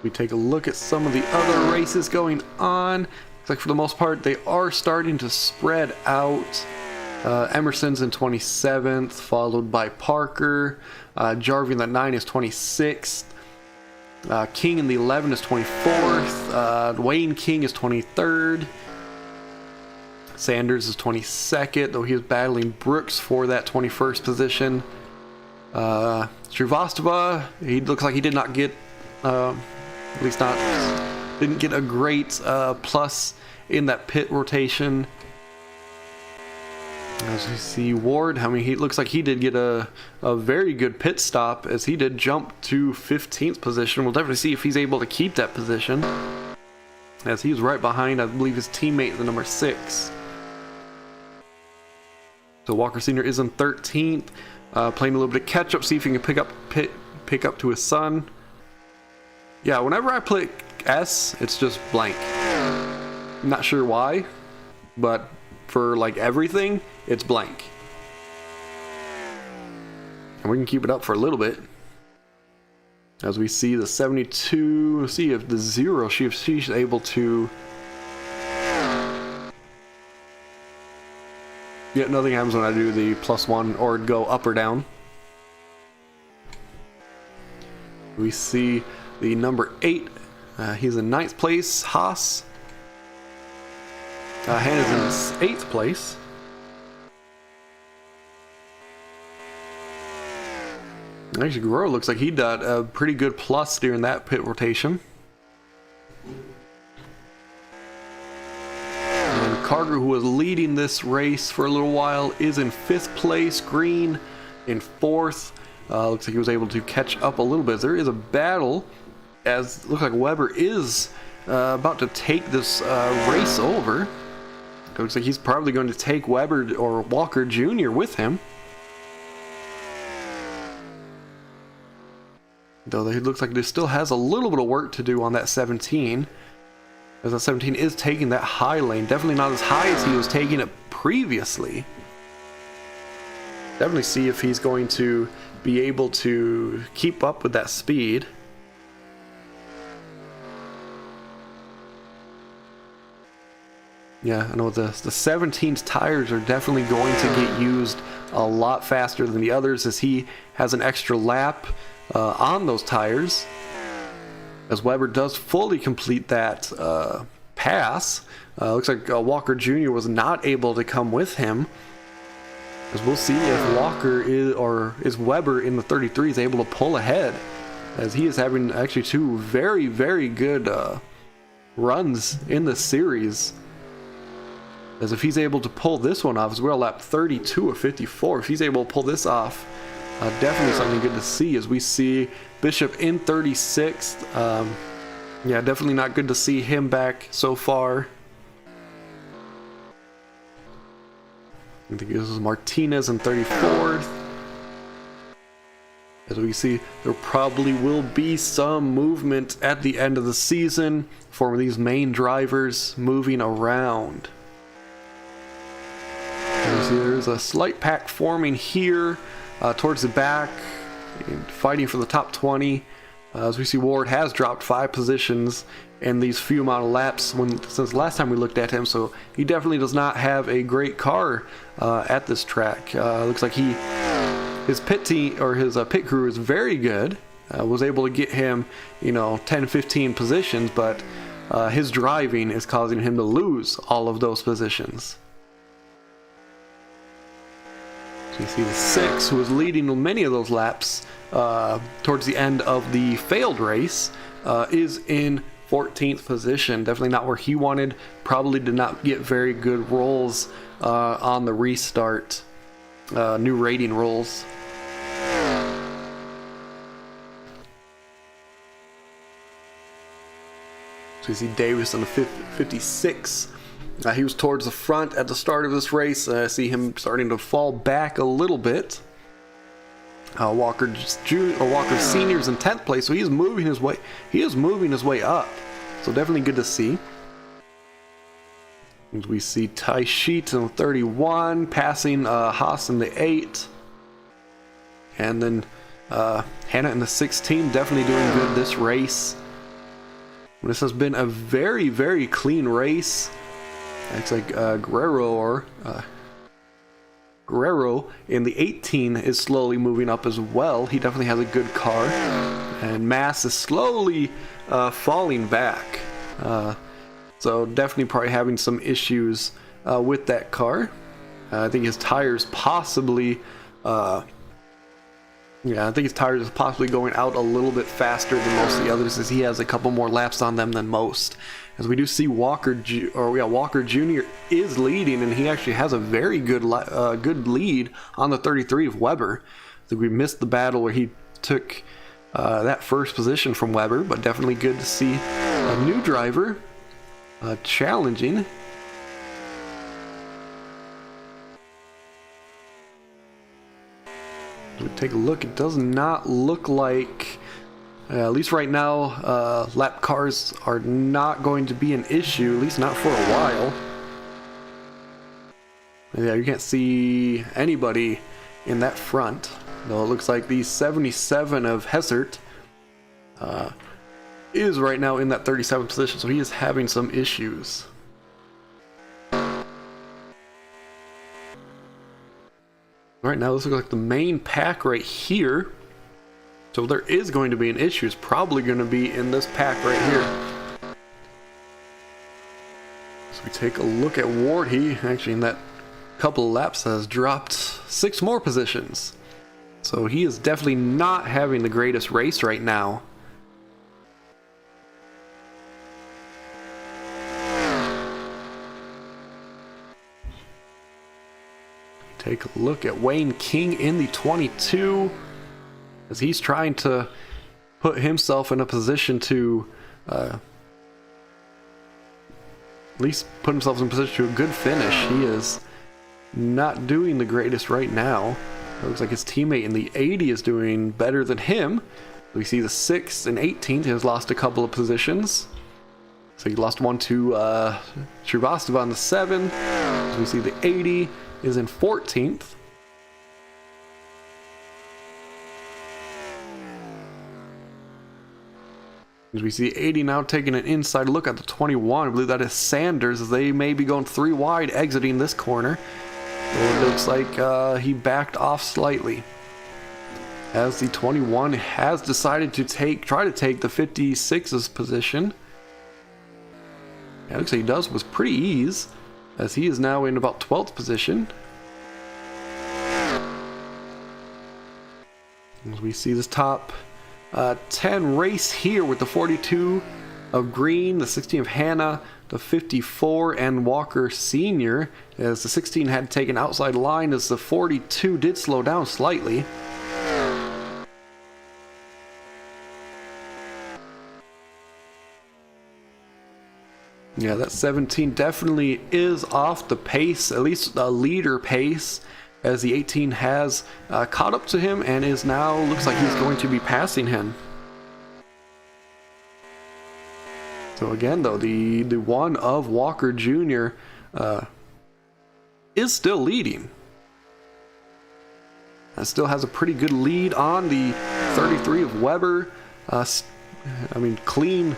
We take a look at some of the other races going on. Looks like for the most part they are starting to spread out. Emerson's in 27th, followed by Parker. Jarvie in the 9 is 26th. King in the 11 is 24th. Wayne King is 23rd. Sanders is 22nd, though he is battling Brooks for that 21st position. Srivastava, he looks like he did not get, at least not, didn't get a great plus in that pit rotation. As we see Ward, I mean, he looks like he did get a very good pit stop, as he did jump to 15th position. We'll definitely see if he's able to keep that position, as he's right behind, I believe, his teammate, the number 6. So Walker Sr. is in 13th, playing a little bit of catch up, see if he can pick up to his son. Yeah, whenever I click S, it's just blank. I'm not sure why, but for like everything, it's blank. And we can keep it up for a little bit. As we see the 72, see if the 0, she's able to... Yeah, nothing happens when I do the +1 or go up or down. We see the number 8, he's in 9th place, Haas. Hannah's in 8th place. Actually, Guerrero looks like he got a pretty good plus during that pit rotation. And Carter, who was leading this race for a little while, is in 5th place. Green in 4th. Looks like he was able to catch up a little bit. There is a battle, as it looks like Weber is about to take this race over. It looks like he's probably going to take Weber or Walker Jr. with him. Though it looks like he still has a little bit of work to do on that 17. As that 17 is taking that high lane. Definitely not as high as he was taking it previously. Definitely see if he's going to be able to keep up with that speed. Yeah, I know the 17's tires are definitely going to get used a lot faster than the others, as he has an extra lap on those tires. As Weber does fully complete that pass. Looks like Walker Jr. was not able to come with him. As we'll see if Walker is Weber in the 33 is able to pull ahead, as he is having actually 2 very, very good runs in the series. As if he's able to pull this one off, as we're a lap 32 of 54, if he's able to pull this off, definitely something good to see. As we see Bishop in 36th, yeah, definitely not good to see him back so far. I think this is Martinez in 34th. As we see, there probably will be some movement at the end of the season for these main drivers moving around. You see there's a slight pack forming here towards the back, fighting for the top 20. As we see, Ward has dropped 5 positions in these few amount of laps since last time we looked at him, so he definitely does not have a great car at this track. Looks like his pit team or his pit crew is very good. Was able to get him, 10-15 positions, but his driving is causing him to lose all of those positions. So you see the 6, who was leading many of those laps towards the end of the failed race, is in 14th position. Definitely not where he wanted. Probably did not get very good rolls on the restart. New rating rolls. So you see Davis on the 56. He was towards the front at the start of this race. I see him starting to fall back a little bit. Walker Senior's in 10th place, so he is moving his way. He is moving his way up. So definitely good to see. As we see Ty Sheet in 31, passing Haas in the 8. And then Hannah in the 16, definitely doing good this race. This has been a very, very clean race. Looks like Guerrero in the 18 is slowly moving up as well. He definitely has a good car. And Mass is slowly falling back. So definitely probably having some issues with that car. I think his tires possibly... I think his tires is possibly going out a little bit faster than most of the others, as he has a couple more laps on them than most. As we do see Walker Jr. is leading, and he actually has a very good lead on the 33 of Weber. I think we missed the battle where he took that first position from Weber, but definitely good to see a new driver challenging. We take a look. It does not look like, at least right now, lap cars are not going to be an issue, at least not for a while. Yeah, you can't see anybody in that front, though it looks like the 77 of Hessert is right now in that 37th position, so he is having some issues. Right now, this looks like the main pack right here. So there is going to be an issue. It's probably going to be in this pack right here. So we take a look at Ward. He actually in that couple of laps has dropped 6 more positions. So he is definitely not having the greatest race right now. Take a look at Wayne King in the 22, as he's trying to put himself in a position to at least put himself in a position to a good finish. He is not doing the greatest right now. It looks like his teammate in the 80 is doing better than him. We see the 6th and 18th has lost a couple of positions. So he lost one to Shrivastava on the 7. As we see the 80 is in 14th. As we see 80 now taking an inside look at the 21. I believe that is Sanders, as they may be going 3 wide exiting this corner. It looks like he backed off slightly, as the 21 has decided to try to take the 56's position. It looks like he does with pretty ease, as he is now in about 12th position. As we see this top 10 race here with the 42 of Green, the 16 of Hannah, the 54 and Walker Senior, as the 16 had taken outside line, as the 42 did slow down slightly. Yeah, that 17 definitely is off the pace, at least a leader pace, as the 18 has caught up to him and is now, looks like he's going to be passing him. So again, though, the one of Walker Jr. Is still leading. Still has a pretty good lead on the 33 of Weber. I mean, clean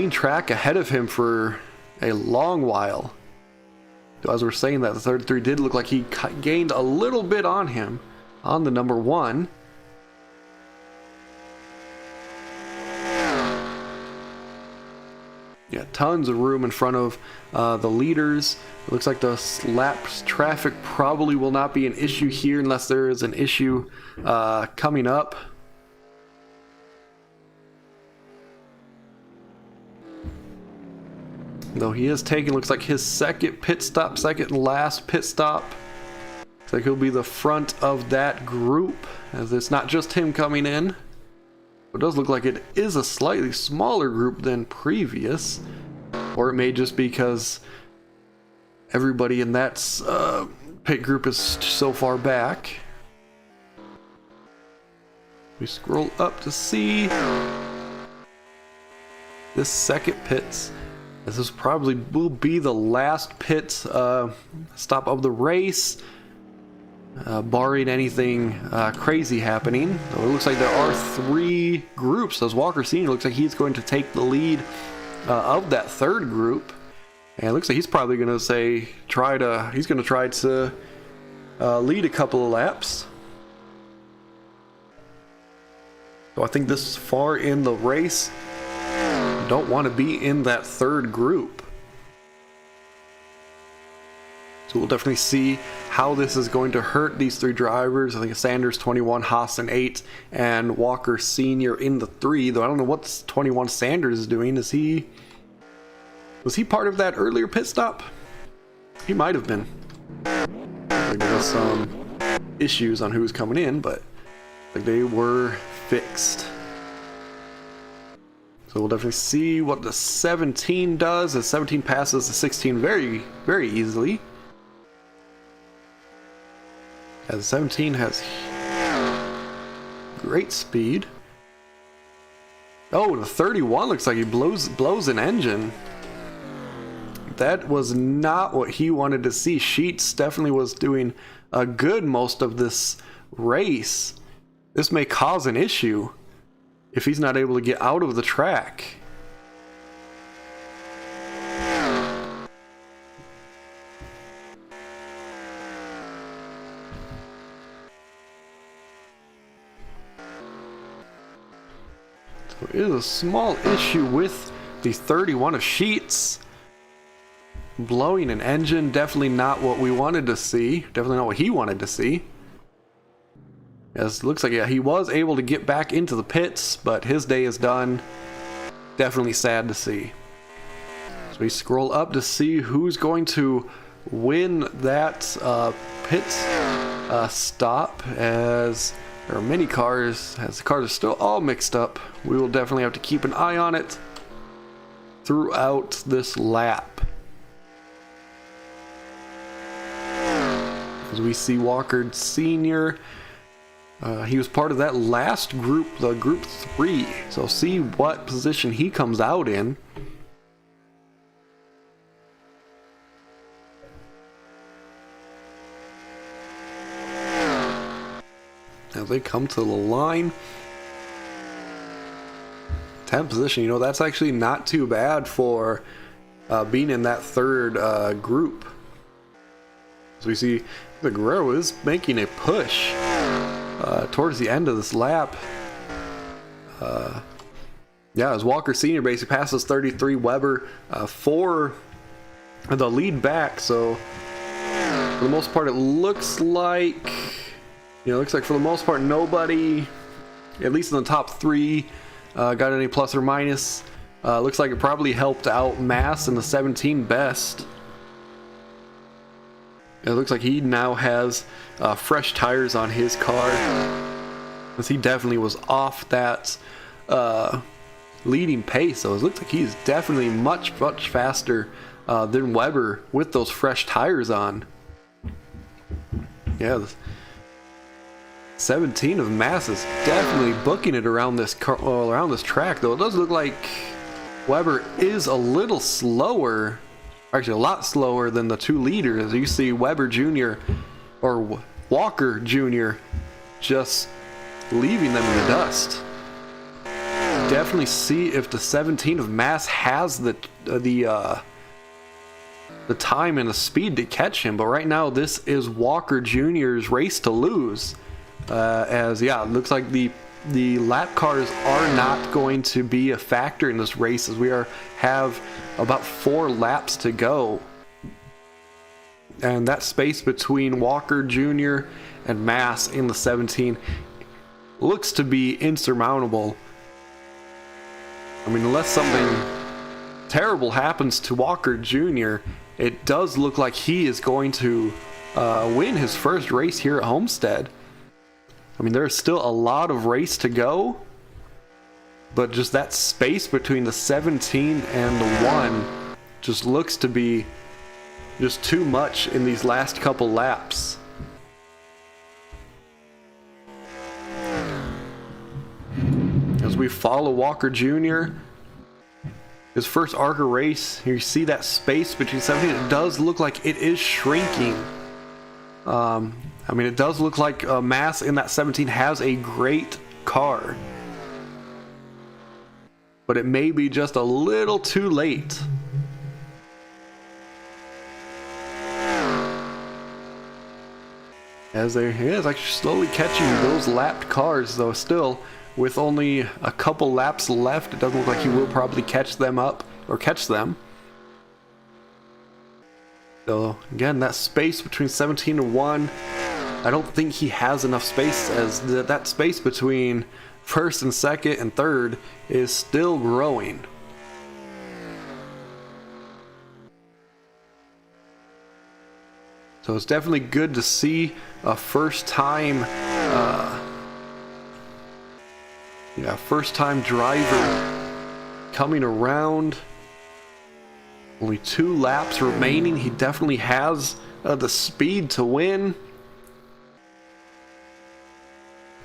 track ahead of him for a long while. So as we're saying that, the 33 did look like he gained a little bit on him on the number 1. Yeah, tons of room in front of the leaders. It looks like the lap traffic probably will not be an issue here unless there is an issue coming up. Though he is taking, looks like his second and last pit stop. Looks like he'll be the front of that group, as it's not just him coming in. It does look like it is a slightly smaller group than previous. Or it may just be because everybody in that pit group is so far back. We scroll up to see this second pit. This is probably will be the last pit stop of the race, barring anything crazy happening. So it looks like there are 3 groups. As Walker Sr. looks like he's going to take the lead of that third group, and it looks like he's probably going to try to lead a couple of laps. So I think this far in the race, don't want to be in that third group. So we'll definitely see how this is going to hurt these 3 drivers. I think Sanders 21, Haas in 8, and Walker Sr. in the 3. Though I don't know what 21 Sanders is doing. Was he part of that earlier pit stop? He might have been. Like there was some issues on who was coming in, but like they were fixed. So we'll definitely see what the 17 does, as 17 passes the 16 very, very easily. As 17 has great speed. Oh, the 31 looks like he blows an engine. That was not what he wanted to see. Sheets definitely was doing a good most of this race. This may cause an issue if he's not able to get out of the track. So it is a small issue with the 31 of Sheets. Blowing an engine, definitely not what we wanted to see. Definitely not what he wanted to see. As it looks like, yeah, he was able to get back into the pits, but his day is done. Definitely sad to see. So we scroll up to see who's going to win that pit stop, as there are many cars, as the cars are still all mixed up. We will definitely have to keep an eye on it throughout this lap. As we see Walker Sr., he was part of that last group, the group 3. So see what position he comes out in. As they come to the line. 10th position, you know, that's actually not too bad for being in that third group. So we see the Guerrero is making a push towards the end of this lap. Yeah, as Walker Sr. basically passes 33 Weber for the lead back. So for the most part, it looks like, for the most part nobody, at least in the top 3, got any plus or minus. Looks like it probably helped out Mass in the 17 best. It looks like he now has fresh tires on his car, as he definitely was off that leading pace. So it looks like he's definitely much faster than Weber with those fresh tires on. Yeah, 17 of Mass is definitely booking it around this track, though it does look like Weber is a little slower. Actually, a lot slower than the 2 leaders. You see Weber Jr. or Walker Jr. just leaving them in the dust. Definitely see if the 17 of Mass has the time and the speed to catch him. But right now, this is Walker Jr.'s race to lose. As yeah, it looks like the lap cars are not going to be a factor in this race, as we have about 4 laps to go, and that space between Walker Jr. and Mass in the 17 looks to be insurmountable. I mean, unless something terrible happens to Walker Jr., it does look like he is going to win his first race here at Homestead. I mean, there's still a lot of race to go, but just that space between the 17 and the 1 just looks to be just too much in these last couple laps. As we follow Walker Jr., his first ARCA race, here you see that space between 17. It does look like it is shrinking. I mean, it does look like Mass in that 17 has a great car, but it may be just a little too late. As he is actually slowly catching those lapped cars, though still with only a couple laps left, it doesn't look like he will probably catch them up or catch them. So again, that space between 17 and 1, I don't think he has enough space, as that space between first and second and third is still growing. So it's definitely good to see a first time driver coming around. Only 2 laps remaining. He definitely has the speed to win.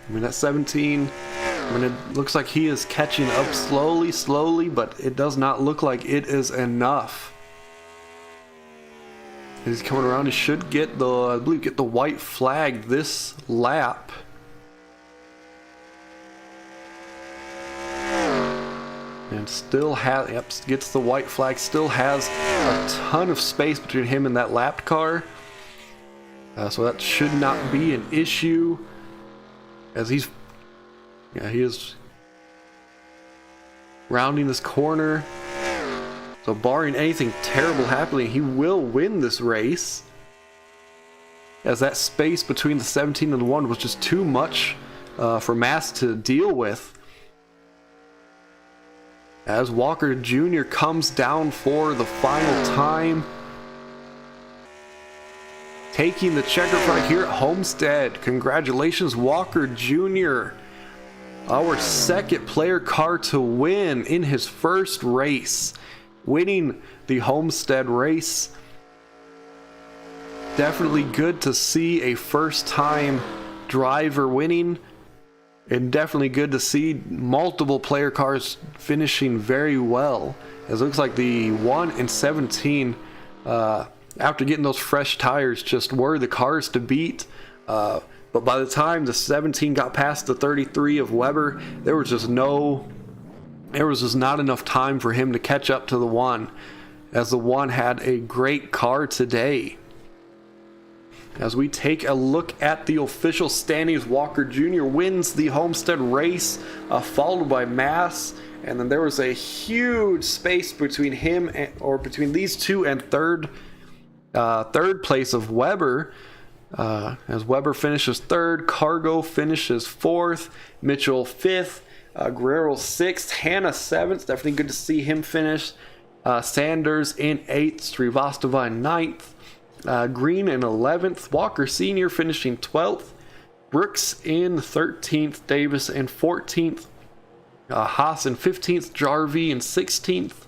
I mean, at 17, I mean, it looks like he is catching up slowly, but it does not look like it is enough. He's coming around. He should get the, I believe, get the white flag this lap. And still has, yep, gets the white flag. Still has a ton of space between him and that lapped car. So that should not be an issue. As he is rounding this corner. So barring anything terrible happening, he will win this race. As that space between the 17 and the 1 was just too much for Mass to deal with. As Walker Jr. comes down for the final time. Taking the checker flag here at Homestead. Congratulations, Walker Jr. Our second player car to win in his first race. Winning the Homestead race. Definitely good to see a first time driver winning, and definitely good to see multiple player cars finishing very well, as it looks like the 1 and 17 after getting those fresh tires just were the cars to beat. But by the time the 17 got past the 33 of Weber, there was just not enough time for him to catch up to the 1, as the 1 had a great car today. As we take a look at the official standings, Walker Jr. wins the Homestead race, followed by Mass, and then there was a huge space between him between these two and third place of Weber. As Weber finishes 3rd, Cargo finishes 4th, Mitchell 5th, Guerrero 6th, Hannah 7th. Definitely good to see him finish. Sanders in 8th, Srivastava in 9th, Green in 11th, Walker Sr. finishing 12th, Brooks in 13th, Davis in 14th, Haas in 15th, Jarvie in 16th,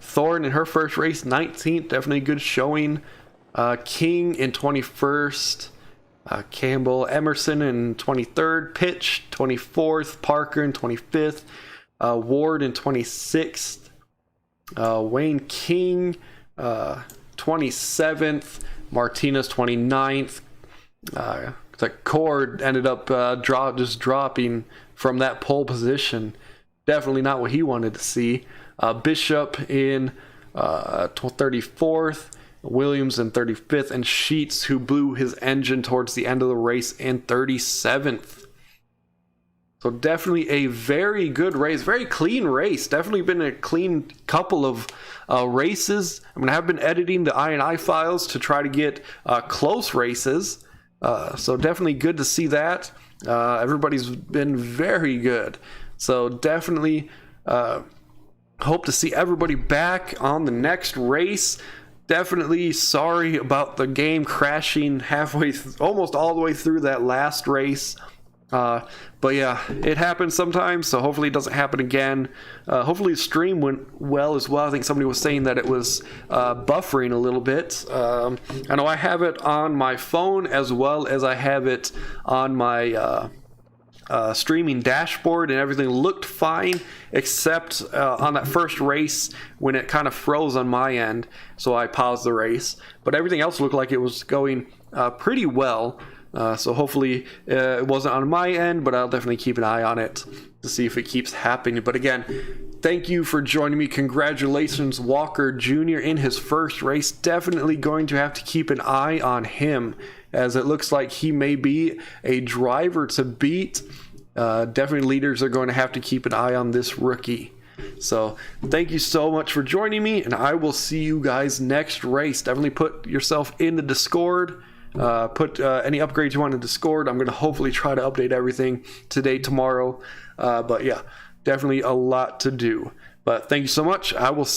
Thorne in her first race 19th. Definitely good showing. King in 21st, Campbell Emerson in 23rd, Pitch 24th, Parker in 25th, Ward in 26th, Wayne King 27th, Martinez 29th. The Cord ended up dropping from that pole position. Definitely not what he wanted to see. Bishop in 34th, Williams in 35th, and Sheets, who blew his engine towards the end of the race, in 37th. So definitely a very good race, very clean race. Definitely been a clean couple of races. I mean, I have been editing the I&I files to try to get close races. So definitely good to see that. Everybody's been very good. So definitely hope to see everybody back on the next race. Definitely sorry about the game crashing halfway, almost all the way through that last race. But yeah, it happens sometimes, so hopefully it doesn't happen again. Hopefully the stream went well as well. I think somebody was saying that it was buffering a little bit. I know I have it on my phone as well as I have it on my streaming dashboard, and everything looked fine except on that first race when it kind of froze on my end, so I paused the race. But everything else looked like it was going pretty well. So hopefully it wasn't on my end, but I'll definitely keep an eye on it to see if it keeps happening. But again, thank you for joining me. Congratulations, Walker Jr. in his first race. Definitely going to have to keep an eye on him, as it looks like he may be a driver to beat. Definitely leaders are going to have to keep an eye on this rookie. So thank you so much for joining me, and I will see you guys next race. Definitely put yourself in the Discord. Put any upgrades you want in Discord. I'm going to hopefully try to update everything today, tomorrow. But yeah, definitely a lot to do. But thank you so much. I will